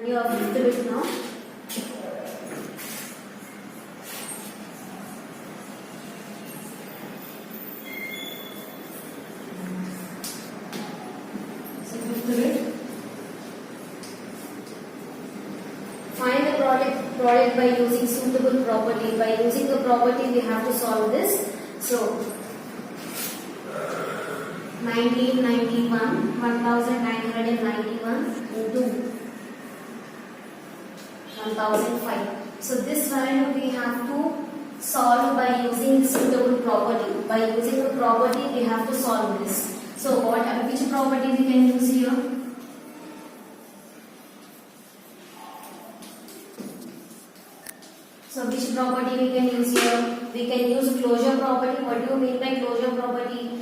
your fifth bit now. So fifth bit. Find the product by using suitable property. By using the property, we have to solve this. So 1991, 1991 into 1005. So this value we have to solve by using suitable property. By using the property, we have to solve this. So which property we can use here? So which property we can use here? We can use closure property. What do you mean by closure property?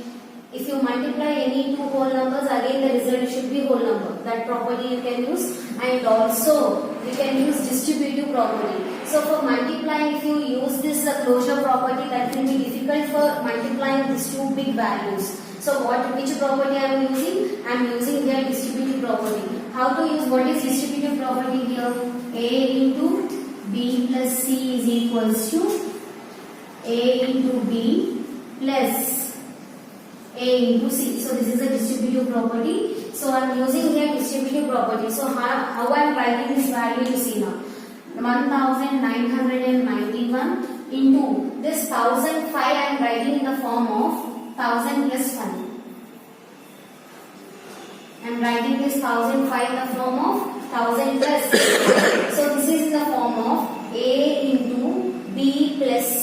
If you multiply any two whole numbers, again the result should be whole number. That property you can use. And also we can use distributive property. So for multiplying, if you use this closure property, that will be difficult for multiplying these two big values. So which property I am using? I am using here distributive property. How to use? What is distributive property here? A into B plus C is equals to A into B plus A into C. So this is a distributive property. So I am using here distributive property. So how I am writing this value, you see now. 1991 into this 1005 I am writing in the form of 1000 plus 5. I am writing this 1005 in the form of 1000 plus. So this is in the form of A into B plus C.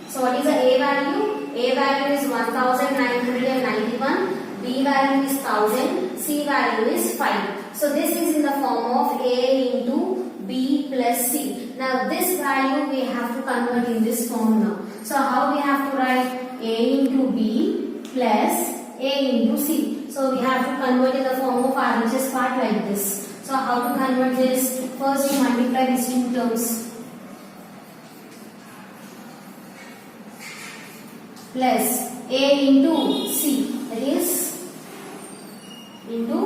So what is the A value? A value is 1991, B value is 1000, C value is 5. So this is in the form of A into B plus C. Now this value we have to convert in this form now. So how we have to write? A into B plus A into C. So we have to convert in the form of RHS part like this. So how to convert this? First we multiply these two terms. Plus A into C, that is into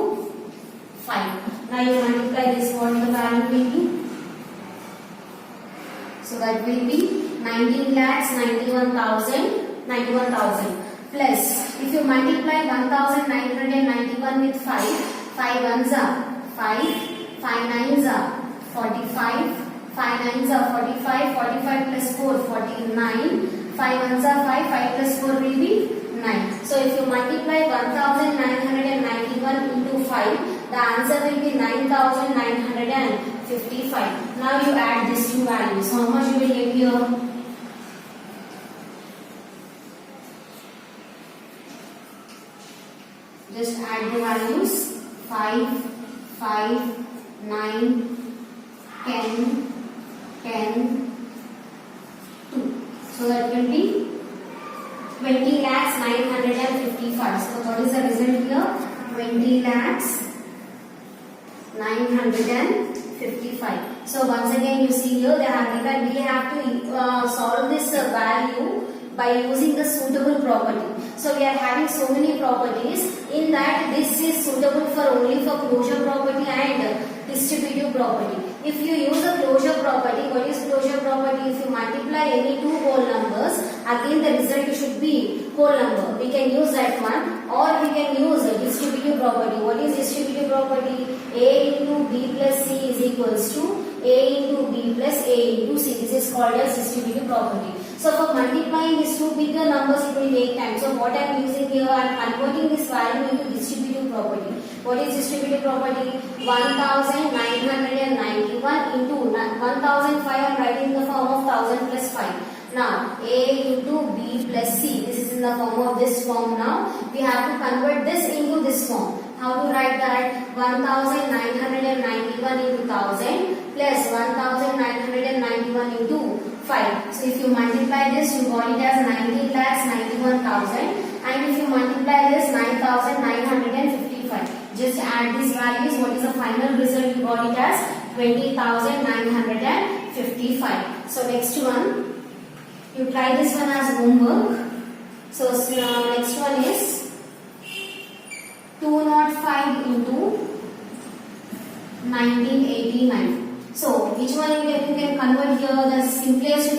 5. Now you multiply this, what the value will be? So that will be 19,91,000 plus, if you multiply 1991 with 5, 5 ones are 5, 5 nines are 45, 5 nines are 45, 45 plus 4, 49, 5 ones are 5, 5 plus 4 will be 9. So if you multiply 1991 into 5, the answer will be 9955. Now you add these two values. How much you will get here? Just add the values. 5, 5, 9, 10, 10, 2. So that will be 20,955. So what is the result here? 20,955. So once again you see here they have given, we have to solve this value by using the suitable property. So we are having so many properties. In that this is suitable for only for closure property and distributive property. If you use a closure property, what is closure property? If you multiply any two whole numbers, again the result should be whole number. We can use that one, or we can use a distributive property. What is distributive property? A into B plus C is equals to A into B plus A into C. This is called as distributive property. So for multiplying these two bigger numbers, it will take time. So what I am using here, I am converting this value into distributive property. What is distributive property? 1991 into 1005 I am writing in the form of 1000 plus 5. Now A into B plus C, this is in the form of this form. Now we have to convert this into this form. How to write that? 1991 into 1000 plus 1991 into 5. So if you multiply this, you got it as 19,91,000, and if you multiply this 9,955. Just add these values. What is the final result? You got it as 20,955. So next one, you try this one as homework. So next one is 205 into 1989. So which one you can convert here? The simplest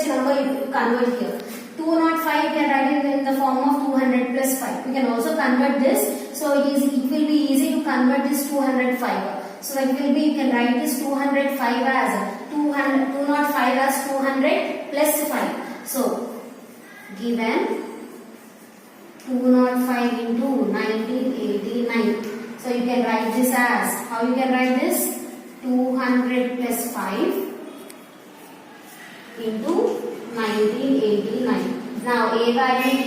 number you convert here. 205 you can write it in the form of 200 plus 5. You can also convert this. So it will be easy to convert this 205. So it will be, you can write this 205 as 205 as 200 plus 5. So given 205 into 1989. So you can write this as, how you can write this? 200 plus 5 into 1989. Now A value is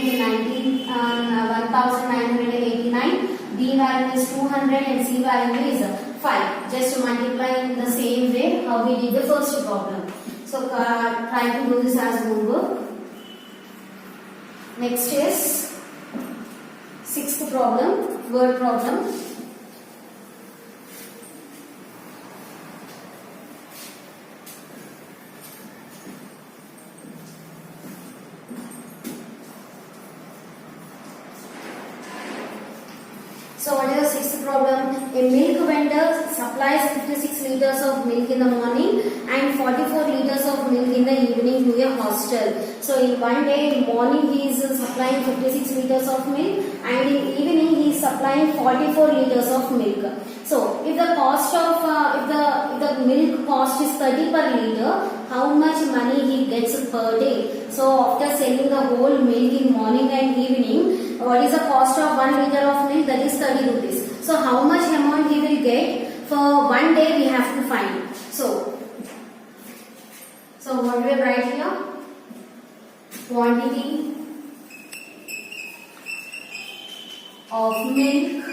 1989, B value is 200 and C value is 5. Just to multiply in the same way how we did the first problem. So try to do this as homework. Next is sixth problem, word problem. So what is the sixth problem? A milk vendor supplies 56 liters of milk in the morning and 44 liters of milk in the evening to a hostel. So in one day, in morning he is supplying 56 liters of milk and in evening he is supplying 44 liters of milk. So if the cost of if the milk cost is 30 per liter, how much money he gets per day? So after selling the whole milk in morning and evening, what is the cost of 1 liter of milk? That is 30 rupees. So how much amount he will get for one day we have to find. So what we will write here? Quantity of milk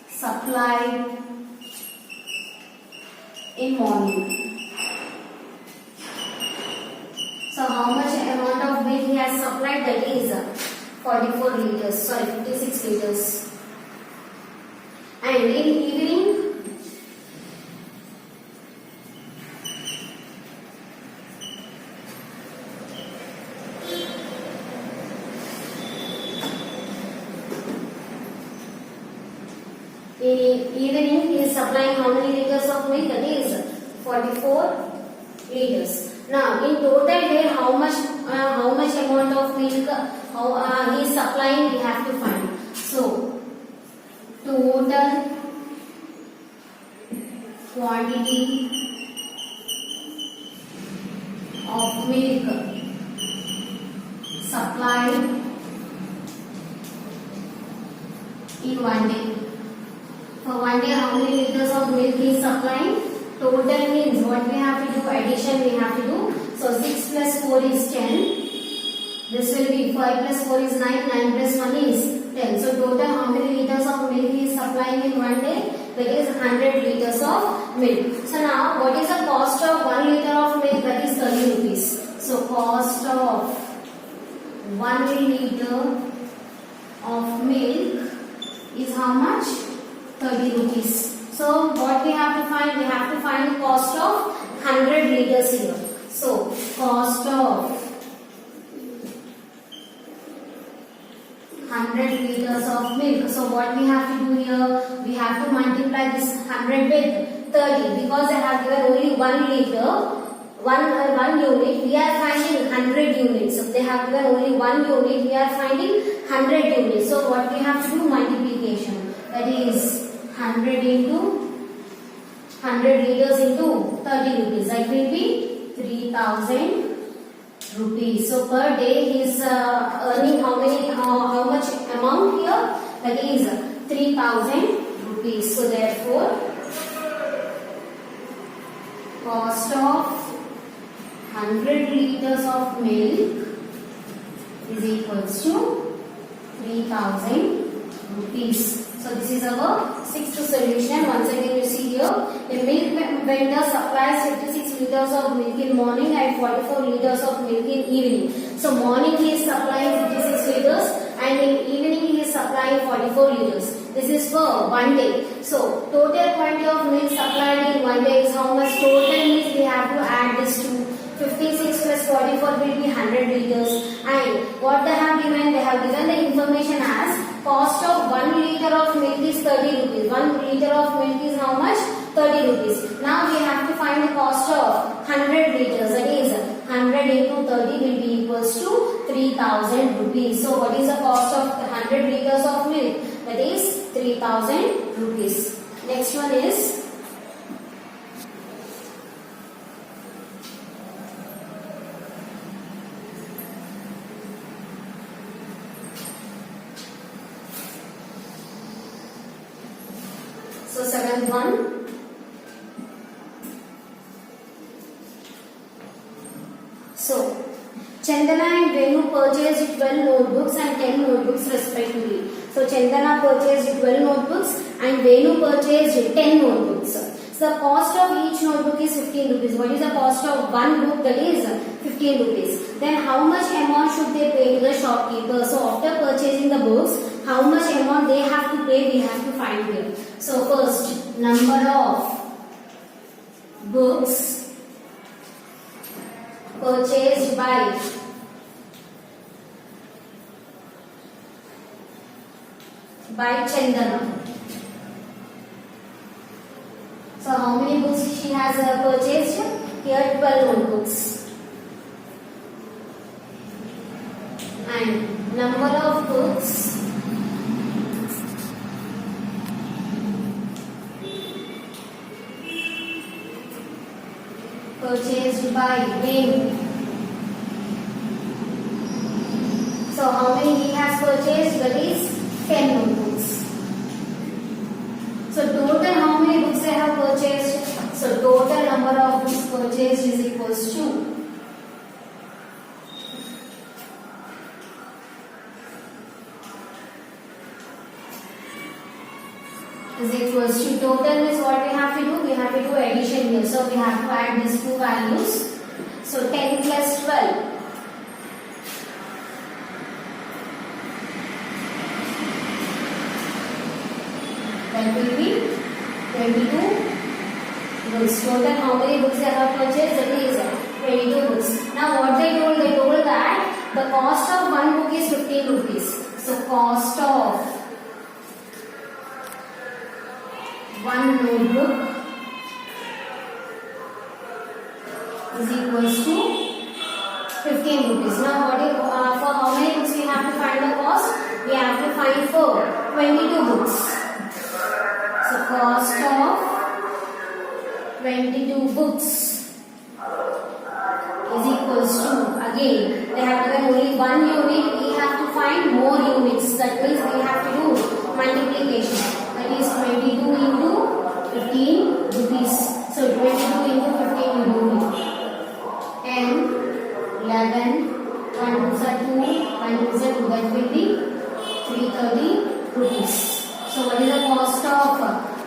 supplied in morning. So how much amount of milk he has supplied? That is 44 liters, sorry 56 liters. And in evening, he is supplying how many liters of milk? That is 44 liters. Now in total day, how much amount of milk he is supplying? We have to find. So total quantity of milk supplied in one day. For one day, how many liters of milk he is supplying? Total means what we have to do? Addition we have to do. So 6 plus 4 is 10. This will be 5 plus 4 is 9. 9 plus 1 is 10. So total how many liters of milk he is supplying in one day? That is 100 liters of milk. So now what is the cost of 1 liter of milk? That is 30 rupees. So cost of 1 liter of milk is how much? 30 rupees. So what we have to find? We have to find the cost of 100 liters here. So cost of 100 liters of milk. So what we have to do here? We have to multiply this 100 with 30 because I have given only 1 liter, one unit. We are finding 100 units. So they have given only 1 unit. We are finding 100 units. So what we have to do? Multiplication. That is 100 into 100 liters into 30 rupees. That will be 3000 rupees. So per day he is earning how much amount here? That is 3000 rupees. So therefore cost of 100 liters of milk is equals to 3000 rupees. So this is our sixth solution. Once again you see here, a milk vendor supplies 56 liters of milk in morning and 44 liters of milk in evening. So morning he is supplying 56 liters and in evening he is supplying 44 liters. This is for one day. So total quantity of milk supplied in one day is how much? Total means we have to add this to 56 plus 44 will be 100 liters. And what they have given? They have given the information as cost of 1 liter of milk is 30 rupees. 1 liter of milk is how much? 30 rupees. Now we have to find the cost of 100 liters. That is 100 into 30 will be equals to 3000 rupees. So what is the cost of 100 liters of milk? That is 3000 rupees. Next one is seventh one. So, Chandana and Venu purchased 12 notebooks and 10 notebooks respectively. So, Chandana purchased 12 notebooks and Venu purchased 10 notebooks. So, the cost of each notebook is 15 rupees. What is the cost of one book? That is 15 rupees. Then, how much amount should they pay to the shopkeeper? So, after purchasing the books, how much amount they have to pay, we have to find here. So, first, number of books purchased by Chandana. So, how many books she has purchased? Here 12 notebooks. And number of books purchased by Venu. So how many he has purchased? That is 10 notebooks. So total how many books they have purchased? So total number of books purchased is equals to total is what we have to do? We have to do addition here. So we have to add these two values. So 10 plus 12. That will be 22 books. Total how many books they have purchased? That is 22 books. Now what they told that the cost of one book is 15 rupees. So cost of one notebook is equals to 15 rupees. Now what is, for how many books we have to find the cost? We have to find for 22 books. So cost of 22 books is equals to, again they have given only one unit, we have to find more units. That means we have to do multiplication. That is 22 into 15 rupees. So 22 into 15 will be 10, 11, 1 2 are 2, 1 2 are 2. That will be 330 rupees. So what is the cost of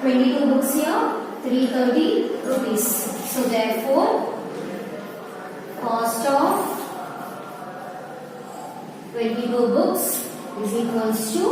22 books here? 330 rupees. So therefore, cost of 22 books is equals to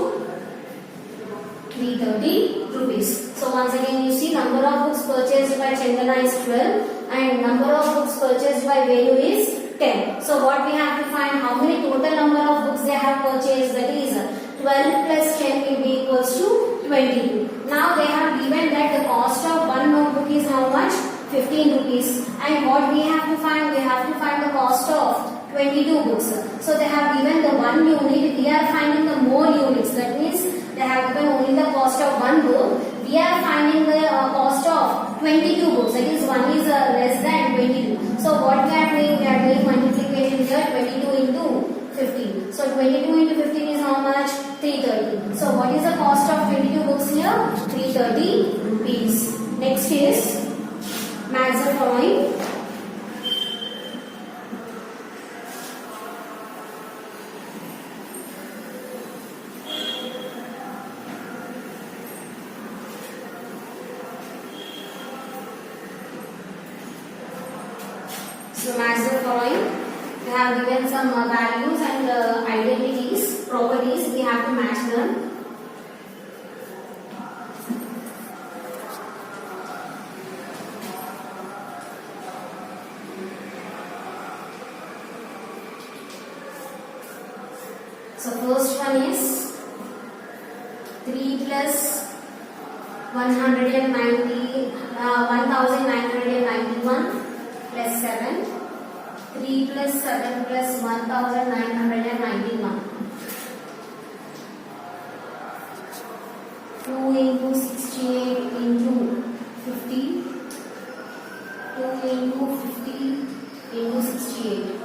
330 rupees. So once again you see number of books purchased by Chandana is 12 and number of books purchased by Venu is 10. So what we have to find, how many total number of books they have purchased, that is 12 plus 10 will be equals to 22. Now they have given that the cost of one notebook is how much? 15 rupees. And what we have to find? We have to find the cost of 22 books. So they have given the one unit, we are finding the more units. That means they have given only the cost of one book. We are finding the cost of 22 books. That is one is less than 22. So what we are doing? We are doing multiplication here, 22 into 15. So 22 into 15 is how much? 330. So what is the cost of 22 books here? 330 rupees. Next is match the following. So match the following. We have given some values and identities, properties. We have to match them. plus 1991 plus 7. 3 plus 7 plus 1991. 2 into 68 into 50. 2 into 50 into 68.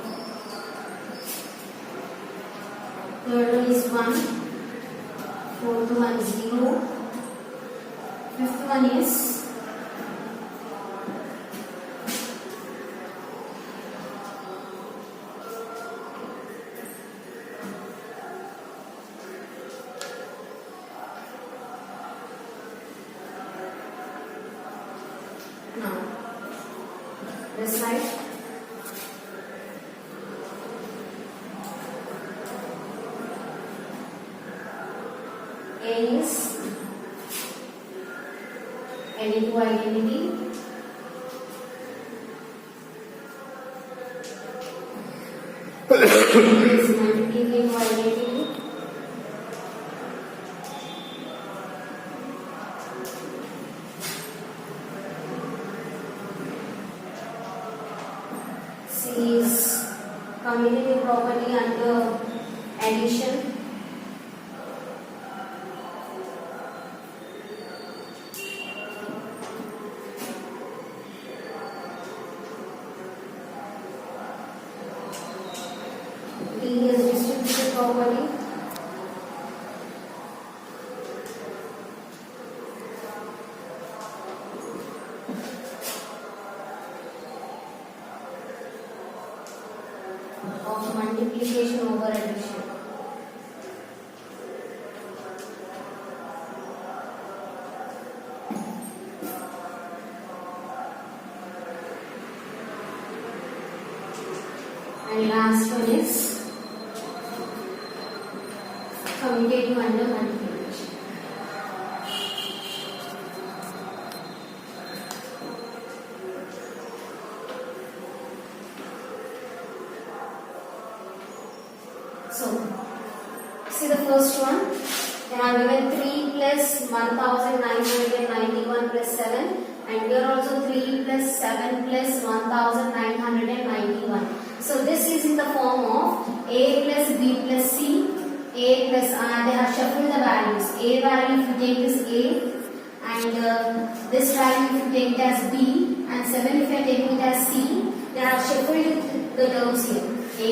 Third one is 1. Fourth one is 0. Fifth one is now this side. A is additive identity. B is multiplicative identity. C is commutative property under addition. D is distributive property. Of multiplication over addition. And last one is commutative under multiplication. So, see the first one. They have given 3 plus 1991 plus 7, and here also 3 plus 7 plus 1991. So this is in the form of A plus B plus C. A plus they have shuffled the values. A value if you take this A, and this value if you take it as B, and 7 if you are taking it as C. They have shuffled the terms here. A,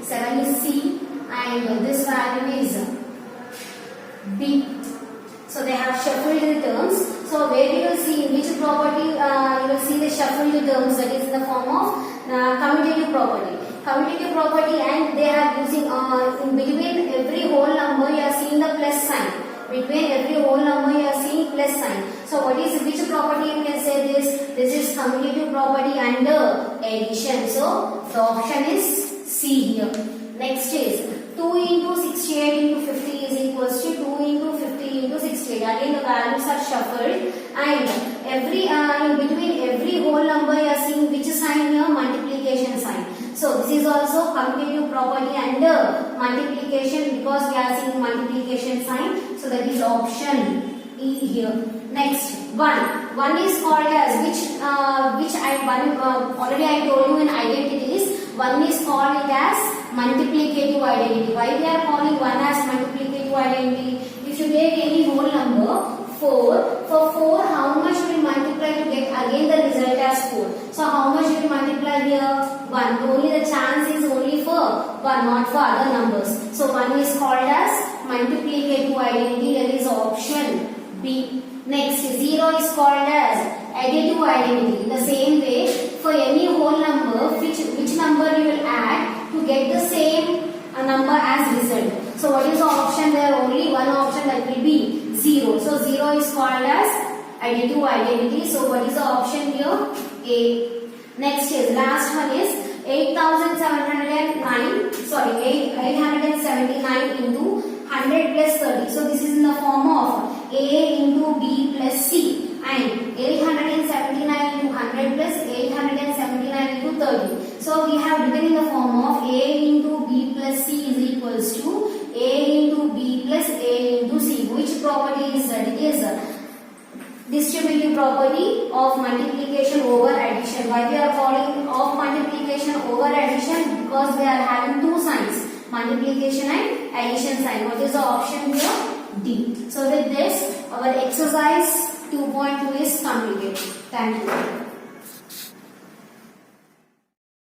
7 is C, and this value is B. So they have shuffled the terms. So where you will see in which property you will see the shuffled terms, that is in the form of commutative property. Commutative property, and they are using in between every whole number you are seeing the plus sign. Between every whole number you are seeing plus sign. So what is which property you can say this? This is commutative property under addition. So the option is C here. Next is 2 into 68 into 50 is equals to 2 into 50 into 68. Again the values are shuffled, and every in between every whole number you are seeing which sign here? Multiplication sign. So this is also commutative property under multiplication, because we are seeing multiplication sign. So that is option E here. Next, 1. 1 is called as which already I told you in identities. 1 is called it as multiplicative identity. Why we are calling 1 as multiplicative identity? If you take any whole number 4, for 4 how much will multiply to get again the result as 4? So how much will multiply here? 1. Only the chance is only for 1, not for other numbers. So 1 is called as multiplicative identity, that is option B. Next, 0 is called as additive identity. In the same way, for any whole number, which number you will add to get the same number as result. So what is the option there? Only one option, that will be 0. So 0 is called as additive identity. So what is the option here? A. Next is last one is 879 into 100 plus 30. So this is in the form of A into B plus C, and 879 into 100 plus 879 into 30. So we have written in the form of A into B plus C is equals to A into B plus A into C. Which property is that? distributive property of multiplication over addition. Why we are calling of multiplication over addition? Because they are having two signs, multiplication and addition sign. What is the option here? D. So with this, our exercise 2.2 is completed. Thank you.